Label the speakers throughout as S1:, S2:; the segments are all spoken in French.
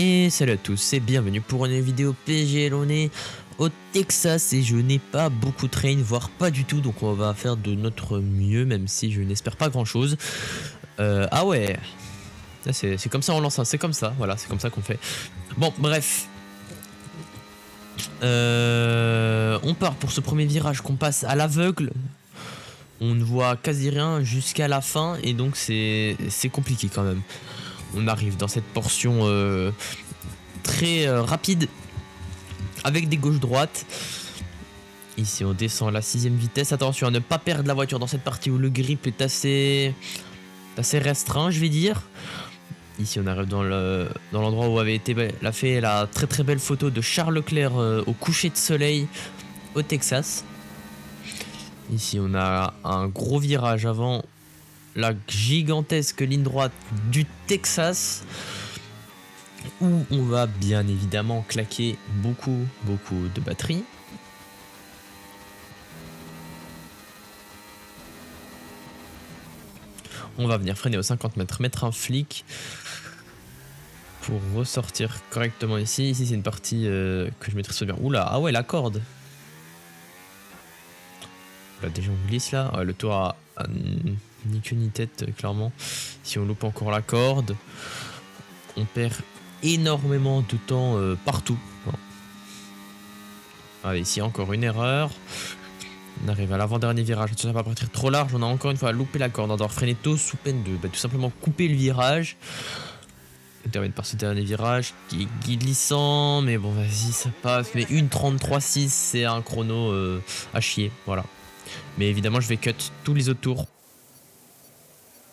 S1: Et salut à tous et bienvenue pour une vidéo PGL. On est au Texas et je n'ai pas beaucoup train, voire pas du tout, donc on va faire de notre mieux, même si je n'espère pas grand chose. Ah ouais, c'est comme ça on lance, c'est comme ça, voilà, c'est comme ça qu'on fait. Bon, bref. On part pour ce premier virage qu'on passe à l'aveugle. On ne voit quasi rien jusqu'à la fin et donc c'est compliqué quand même. On arrive dans cette portion très rapide avec des gauches-droites. Ici on descend à la 6ème vitesse. Attention à ne pas perdre la voiture dans cette partie où le grip est assez restreint, je vais dire. Ici on arrive dans l'endroit où avait été fait la très belle photo de Charles Leclerc au coucher de soleil au Texas. Ici on a un gros virage avant la gigantesque ligne droite du Texas où on va bien évidemment claquer beaucoup de batterie. On va venir freiner aux 50 mètres, mettre un flic pour ressortir correctement ici. Ici c'est une partie que je maîtrise bien. Oula, ah ouais, la corde. Bah déjà on glisse là. Ouais, le tour a ni queue ni tête clairement. Si on loupe encore la corde, on perd énormément de temps partout. Bon. Allez, ici encore une erreur. On arrive à l'avant-dernier virage. Ça va pas partir trop large. On a encore une fois loupé la corde. On doit freiner tôt sous peine de tout simplement couper le virage. On termine par ce dernier virage qui est glissant. Mais bon, vas-y, ça passe. Mais 1:33.6, c'est un chrono à chier. Voilà. Mais évidemment, je vais cut tous les autres tours.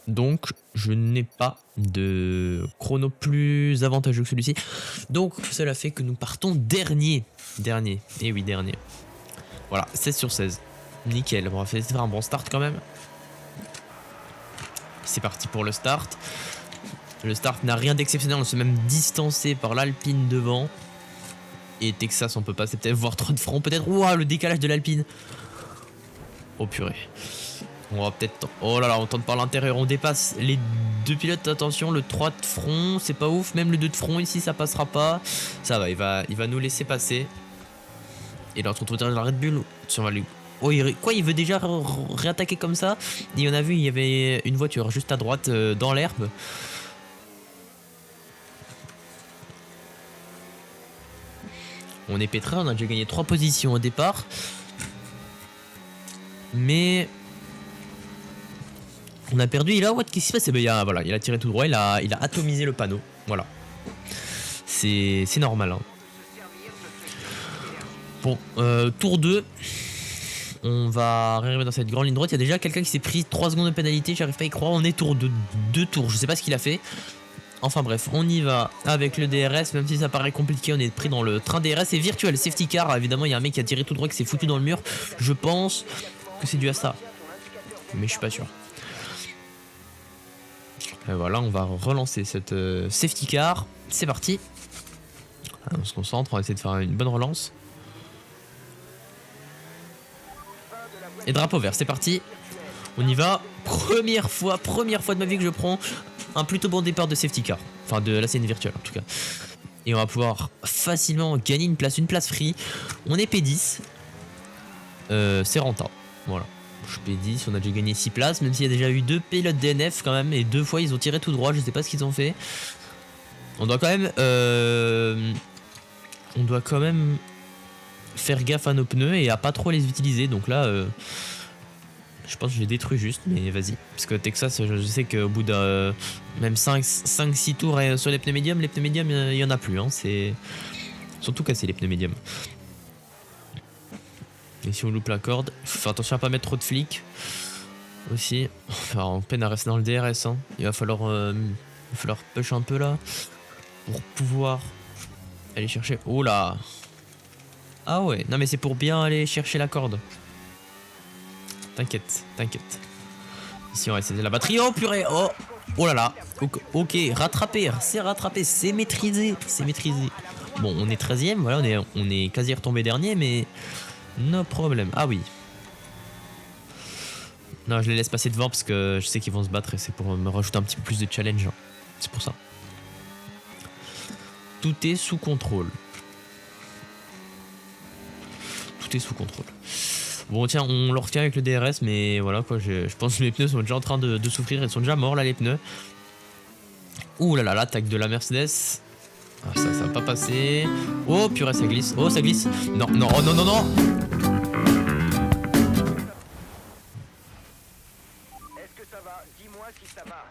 S1: Donc, je n'ai pas de chrono plus avantageux que celui-ci. Donc, cela fait que nous partons dernier. Et oui, dernier. Voilà, 16/16. Nickel. On va faire un bon start quand même. C'est parti pour le start. Le start n'a rien d'exceptionnel. On s'est même distancé par l'Alpine devant. Et Texas, on peut passer peut-être voir 3 de front. Peut-être. Ouah, le décalage de l'Alpine. Oh purée. On va peut-être... Oh là là, on tente par l'intérieur, on dépasse les 2 pilotes, attention, le 3 de front, c'est pas ouf, même le 2 de front ici, ça passera pas. Ça va, il va nous laisser passer. Et là, on se retrouve derrière la Red Bull. On va lui... Oh, il veut déjà réattaquer comme ça. Et on a vu, il y avait une voiture juste à droite, dans l'herbe. On est pétré, on a déjà gagné 3 positions au départ. Mais... on a perdu, qu'est-ce qui se passe? Voilà, il a tiré tout droit, il a atomisé le panneau. Voilà. C'est normal. Hein. Bon, tour 2. On va arriver dans cette grande ligne droite. Il y a déjà quelqu'un qui s'est pris 3 secondes de pénalité. J'arrive pas à y croire. On est tour 2 tours. Je sais pas ce qu'il a fait. Enfin bref, on y va avec le DRS. Même si ça paraît compliqué, on est pris dans le train DRS. C'est virtuel, safety car. Évidemment, il y a un mec qui a tiré tout droit, qui s'est foutu dans le mur. Je pense que c'est dû à ça. Mais je suis pas sûr. Et voilà, on va relancer cette safety car. C'est parti. On se concentre, on va essayer de faire une bonne relance. Et drapeau vert, c'est parti. On y va. Première fois de ma vie que je prends un plutôt bon départ de safety car. Enfin, de la scène virtuelle en tout cas. Et on va pouvoir facilement gagner une place free. On est P10. C'est rentable. Voilà. Je P10, on a déjà gagné 6 places, même s'il y a déjà eu 2 pilotes DNF quand même, et 2 fois ils ont tiré tout droit, je sais pas ce qu'ils ont fait. On doit quand même faire gaffe à nos pneus et à pas trop les utiliser, donc là je pense que je les détruis juste, mais vas-y. Parce que Texas, je sais qu'au bout de même 5-6 tours sur les pneus médiums, il y en a plus, hein, c'est surtout cassé les pneus médiums. Et si on loupe la corde, il faut faire attention à pas mettre trop de flics aussi. Enfin, on peine à rester dans le DRS. Hein. Il va falloir push un peu là pour pouvoir aller chercher. Oh là! Ah ouais, non mais c'est pour bien aller chercher la corde. T'inquiète. Ici on va essayer la batterie. Oh purée! Oh là là! Ok, rattrapé, c'est maîtrisé. Bon, on est 13ème, voilà, on est quasi retombé dernier, mais. No problème. Ah oui. Non, je les laisse passer devant parce que je sais qu'ils vont se battre et c'est pour me rajouter un petit peu plus de challenge. C'est pour ça. Tout est sous contrôle. Tout est sous contrôle. Bon tiens, on le retient avec le DRS, mais voilà quoi, je pense que mes pneus sont déjà en train de souffrir, ils sont déjà morts là les pneus. Ouh là là, l'attaque de la Mercedes. Ah, ça va pas passer. Oh purée, ça glisse. Oh ça glisse. Non, non, oh non, non, non.
S2: Est-ce que ça va? Dis-moi si ça va.